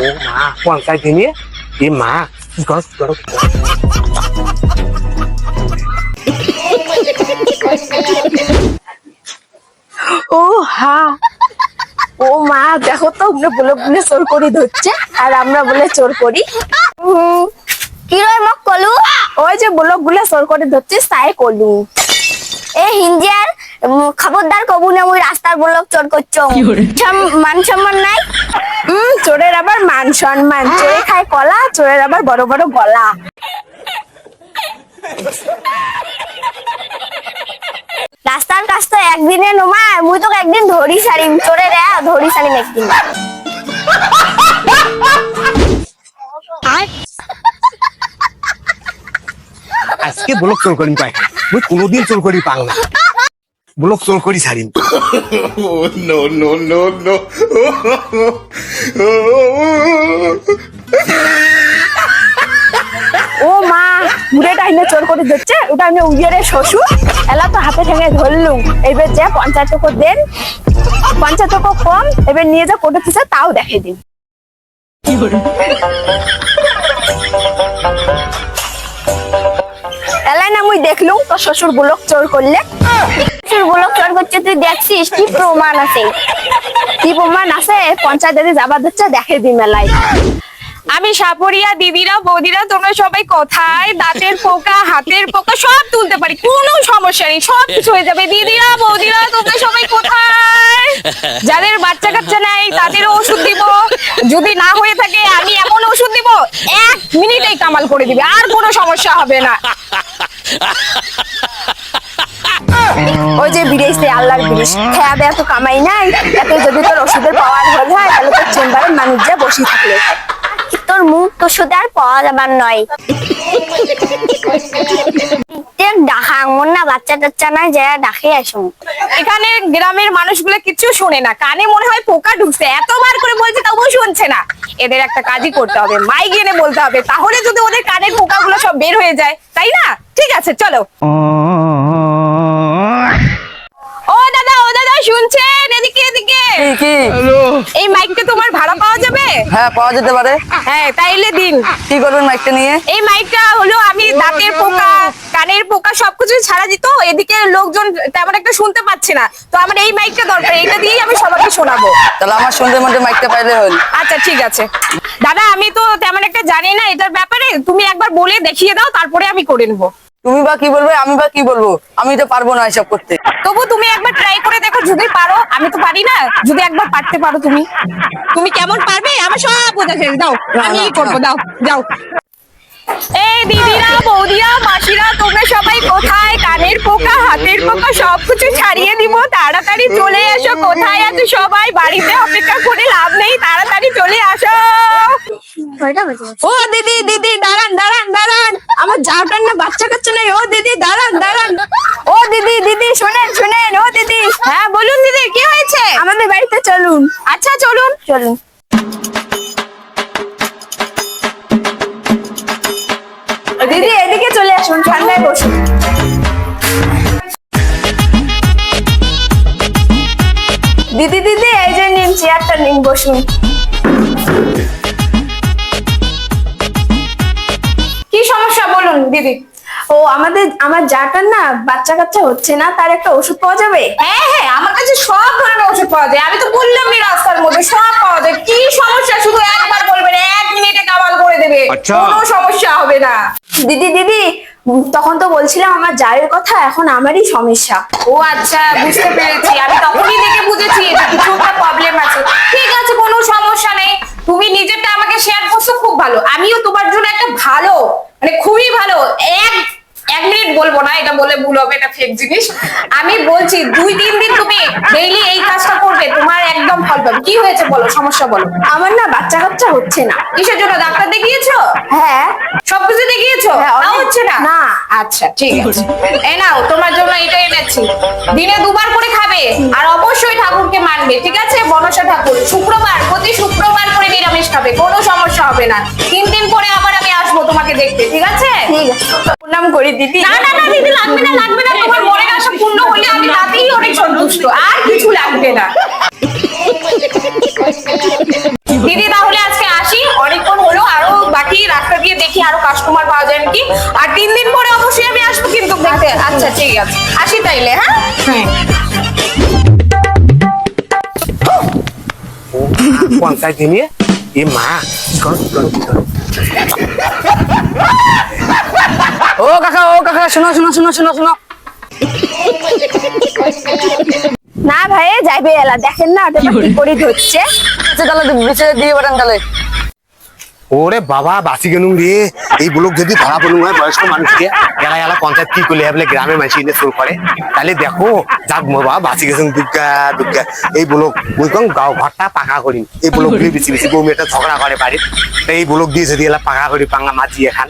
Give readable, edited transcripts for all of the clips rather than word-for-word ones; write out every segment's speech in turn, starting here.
ও মা পঞ্চায়েতে নিয়ে এ মা কি করো ও হা ও মা দেখো তো আমরা বলে চোর করি ধরছে আর আমরা বলে চোর করি কি রয় মোক কলু ওই যে ব্লক গুলা চোর করে ধরছিস তাই কলু এ হিন্দিয়ার খবরদার কবু না ওই রাস্তার ব্লক চোর করছো মান সম্মান নাই চোরের আবার মান সম্মান চোরে খায় কলা চোরের আবার বড় বড় গলা রাস্তার কাজ তো একদিনে নোমা মুই তো একদিন ধরি সারিম চোরে রে ধরি সারিম একদিন আজকে ব্লক চোর করি পাই মুই কোনোদিন চোর করি পাং না ব্লক চোর করি ছাড়িম no, no, no, no. ও মা মুড়ে টাইনে চোর করে দিচ্ছে ওটা আমি উইয়ের শ্বশুর এলা তো হাতে ঠেঙে ধরলুম এবার যে 50 টাকা দেন 50 টাকা কম এবার নিয়ে যা কোটে দিছে তাও দেখে দিন এলাই না মুই দেখলুম তো শ্বশুর ব্লক চোর করলে শ্বশুর ব্লক চোর করছে তুই দেখছিস কি প্রমাণ আছে কি প্রমাণ আছে পঞ্চায়েতে যাবার দিচ্ছে দেখে দিন মেলায় আমি সাপরিয়া দিদিরা বৌদিরা তোমরা সবাই কোথায় দাঁতের পোকা হাতের পোকা সব তুলতে পারি কোনো সমস্যা নেই সব কিছু হয়ে যাবে দিদিরা বৌদিরা তোমরা সবাই কোথায় যাদের বাচ্চা কাচ্চা নাই তাদেরও ওষুধ দিব যদি না হয়ে থাকে আমি এমন ওষুধ দিব 1 মিনিটেই কামাল করে দিবে আর কোনো সমস্যা হবে না ওই যে বিদেশে আল্লাহর বিদেশ খেয়া দেয়া তো কামাই নাই এত যদি তোর ওষুধের পাওয়ার হল হয় তাহলে তোর চেম্বারে মানুষ যা বসে থাকলে তোর মুখ তো শুধু আর পাওয়া যাবার নয় ডাকা মন না বাচ্চা টাচ্চা নাই যা ডাকে আসুন এখানে গ্রামের মানুষগুলো কিছু শোনে না কানে মনে হয় পোকা ঢুকছে এতবার করে বলছে তবুও শুনছে না এদের একটা কাজই করতে হবে মাইক এনে বলতে হবে তাহলে যদি ওদের কানের পোকাগুলো সব বের হয়ে যায় তাই না ঠিক আছে চলো ও দাদা শুনছেন এদিকে এদিকে কি এই মাইকটা তোমার ভাড়া পাওয়া যাবে হ্যাঁ পাওয়া যেতে পারে হ্যাঁ তাইলে দিন কি করবেন মাইকটা নিয়ে এই মাইকটা হলো আমি দাঁতের পোকা কানের পোকা সবকিছু ছাড়া দিত এদিকে লোকজন তেমন একটা শুনতে পাচ্ছে না তো আমার এই মাইকটা দরকার এটা দিয়েই আমি সবাইকে শোনাবো তাহলে আমার সন্ধ্যের মধ্যে মাইকটা পাইলে হল আচ্ছা ঠিক আছে দাদা আমি তো তেমন একটা জানি না এটার ব্যাপারে তুমি একবার বলে দেখিয়ে দাও তারপরে আমি করে নেবো তুমি বা কি বলবে আমি বা কি বলবো আমি তো পারবো না এসব করতে তবু তুমি একবার ট্রাই করে দেখো যদি পারো আমি তো পারি না যদি একবার পারতে পারো তুমি তুমি কেমন পারবে আমার সব বোঝা শেষ দাও আমি করবো দাও যাও এই দিদিরা বৌদিরা মাসিরা তোমরা সবাই কোথায় কানের পোকা হাতের পোকা সবকিছু ছাড়িয়ে দিব তাড়াতাড়ি চলে এসো কোথায় আছো সবাই বাড়িতে অপেক্ষা করে লাভ নেই তাড়াতাড়ি চলে আসো ও দিদি দাঁড়ান আমার যাওটার না বাচ্চা কাচ্চা নাই ও দিদি দাঁড়ান ও দিদি শোনেন ও দিদি হ্যাঁ বলুন দিদি কি হয়েছে আমাদের বাড়িতে চলুন আচ্ছা চলুন দিদি এদিকে চলে আসুন ঠান্ডায় বসুন দিদি এই যে নিন চেয়ারটা নিন বসুন কি সমস্যা বলুন দিদি ও আমার যাটার না বাচ্চা কাচ্চা হচ্ছে না তার একটা ওষুধ পাওয়া যাবে হ্যাঁ আমার কাছে সব ধরনের ওষুধ পাওয়া যায় আমি তো বললামই রাস্তার মধ্যে সব পাওয়া যায় কি সমস্যা শুধু একবার বলবেন 1 মিনিটে কামাল করে দেবে কোনো সমস্যা হবে না দিদি তখন তো বলছিলাম আমার জায়ের কথা এখন আমারই সমস্যা ও আচ্ছা বুঝতে পেরেছি আমি তখনই দেখে বুঝেছি যে কিছু একটা প্রবলেম আছে ঠিক আছে কোনো সমস্যা নেই তুমি নিজেরটা আমাকে শেয়ার করছো খুব ভালো আমিও তোমার জন্য একটা ভালো মানে খুবই ভালো এক মিনিট বলবো না এটা বলে ভুল হবে এটা ফেক জিনিস আমি বলছি 2-3 দিন তুমি ডেইলি এই কাজটা করবে তোমার একদম ফল পাবে কি হয়েছে বলো সমস্যা বলো আমার না বাচ্চা কাচ্চা হচ্ছে না কিসের জন্য ডাক্তার দেখিয়েছো হ্যাঁ সবকিছু দেখিয়েছো তাও হচ্ছে না না আচ্ছা ঠিক আছে এই নাও তোমার জন্য এটা এনেছি দিনে 2 বার করে খাবে আর অবশ্যই ঠাকুরকে মানবে ঠিক আছে মনসা ঠাকুর প্রতি শুক্রবার করে নিরামিষ খাবে কোনো সমস্যা হবে না 3 দিন পরে আবার আমি আসবো তোমাকে দেখতে ঠিক আছে ঠিক আছে প্রণাম করি দিদি না দিদি লাগবে না তোমার মনের আশা পূর্ণ হলে আমি তাতেই অনেক সন্তুষ্ট আর কিছু লাগবে না দিদি তাহলে আজকে আসি পঞ্চায়েত নিয়ে এ মা কি করো, কি করো, কি করো? ও কাকা শোনো শোনো শোনো শোনো শোনো না ভাই যাইবে এলা দেখেন না ওটা কি করে ধরছে। আচ্ছা তাহলে বেঁচে দিয়ে পাঠান তাহলে। ওরে বাবা বাঁচি গেলুম রে, এই ব্লক যদি ধরা পড়লুম হয় বয়স্ক মানুষকে এলা এলা পঞ্চায়েত কি করলে বলে গ্রামের মানুষ এনে চোর করে, তাহলে দেখো যাক বাবা বাঁচি গেছেন দুর্গা দুর্গা। এই ব্লক ওই কম গাঁও ঘরটা পাকা করি, এই ব্লক দিয়ে বেশি বেশি বউ মেয়েটা ঝগড়া করে বাড়ির, এই ব্লক দিয়ে যদি এলা পাকা করি পাঙ্গা মাঝি এখান।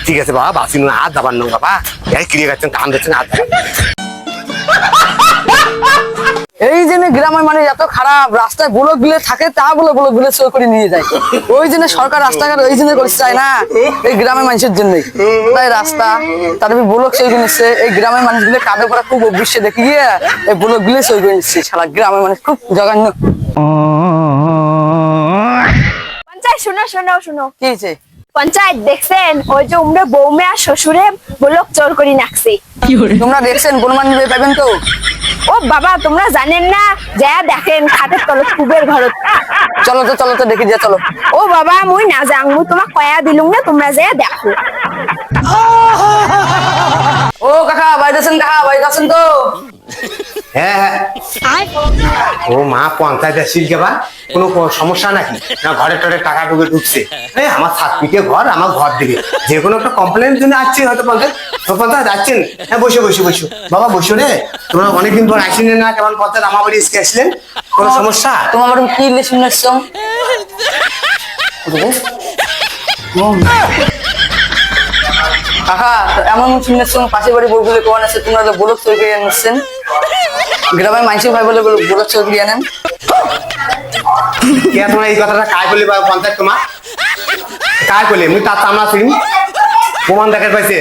ঠিক আছে বাবা বাঁচি নুন হাত যাবার নো বাবা, এই ক্রিয়ে যাচ্ছেন কান দিচ্ছেন হাত যাবার। এই জন্য গ্রামের মানুষ এত খারাপ, রাস্তায় ব্লক গুলো থাকে তা বলে ব্লক গুলো চোর করে নিয়ে যায়। ওই জন্য সরকার রাস্তাঘাট ওই জন্য করতে চায় না, এই গ্রামের মানুষের জন্যই তাই রাস্তা তারপরে ব্লক চোর করে নিচ্ছে। এই গ্রামের মানুষগুলো কাঁধে করা খুব অভ্যিষ্ট দেখি গিয়ে এই ব্লক গুলো চোর করে নিচ্ছে। সারা গ্রামের মানুষ খুব জঘন্য। পঞ্চায়েত শুনো শুনো শুনো, কি হয়েছে? পঞ্চায়েত দেখছেন ওই যে উমরে বৌমে আর শ্বশুরে ব্লক চোর করে নাকছে। তোমরা দেখছেন প্রমাণ পাবেন তো? ও বাবা তোমরা জানেন না, যা দেখেন খাটের তলত কুবের ঘরত। চলো তো দেখি যা চলো। ও বাবা মুই না যাং, মুই তোমাক কয়া দিলুম না, তোমরা যা দেখো। ও কাকা বাইরে আছেন, কাকা বাইরে আছেন তো? হ্যাঁ হ্যাঁ ও মা পঞ্চায়েত আসছিল কেবা কোনো সমস্যা নাকি না ঘরে টরে টাকা ঢুকে ঢুকছে? এই আমার ছাদ পিঠে ঘর, আমার ঘর দিকে যে কোনো একটা কমপ্লেন জন্য আসছে হয়তো পঞ্চায়েত। পঞ্চায়েত যাচ্ছেন? হ্যাঁ বসে বাবা বসো রে, তোমরা অনেকদিন পর আসলেন না, কেমন পঞ্চায়েত আমার বাড়ি এসে আসলেন? কোনো সমস্যা? তোমার বাড়ি কি লিখে নিচ্ছ? কাকা এমন শুনেছ পাশের বাড়ি বলগুলো কোন আছে, তোমরা তো ব্লক চৌকি নিচ্ছেন, গ্রামের মানুষ ভাই বলে ব্লক চৌকি আনেন। কে তোমরা এই কথাটা কায় বলে পঞ্চায়েত তোমার কায় বলে? মুই তার চামড়া ছিলাম প্রমাণ দেখার পাইছে।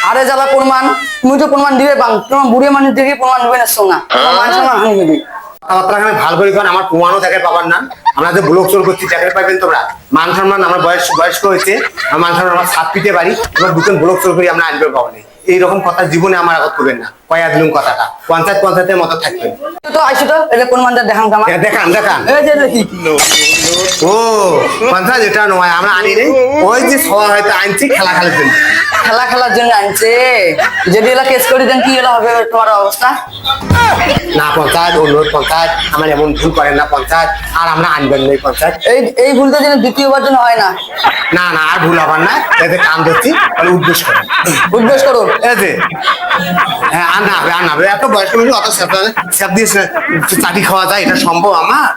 আরে জ্বালা প্রমাণ, তুমি তো প্রমাণ দিবে বাং, তোমার বুড়ি মানুষ দেখে প্রমাণ দিবে না না মানুষ আমার হানি দিবি। কথাবার্তা ভাল করে কারণ আমার প্রমাণও দেখে পাবার না, আমরা যে ব্লক চোর করছি দেখে পাইবেন তোমরা। মান সম্মান আমার বয়স্ক হয়েছে, আমার মান সম্মান আমার ছাদ পিঠে বাড়ি, এবার দুজন ব্লক চোর করি আমরা আনবে পাবো না। এইরকম কথা জীবনে আমার আগত করবেন না, কয়া দিলুম কথাটা। পঞ্চায়েতের মতো থাকবেন তো আইসো তো এটা প্রমাণটা দেখান আমার। দেখান এই যে দেখি। ও পঞ্চায়েত এটা নয় আমরা আনি নেই, ওই যে সবাই হয়তো আনছি খেলা খেলার জন্য। খেলার জন্য আনছে, যদি এলা কেস করে দেন কি এলা হবে তোমার অবস্থা? না পঞ্চায়েত অনুরোধ, পঞ্চায়েত আমার এমন ভুল করেন না পঞ্চায়েত, আর আমরা আনবেন না পঞ্চায়েত। এই ভুলটা যেন দ্বিতীয়বার জন্য হয় না। না আর ভুল হবার না, এতে কান ধরছি তাহলে উদ্দেশ্য করেন। উদ্বেশ করো। এই যে হ্যাঁ আর না হবে এত বয়স্ক মানুষ অত স্যাপ দিয়ে চাটি খাওয়া যায়, এটা সম্ভব আমার?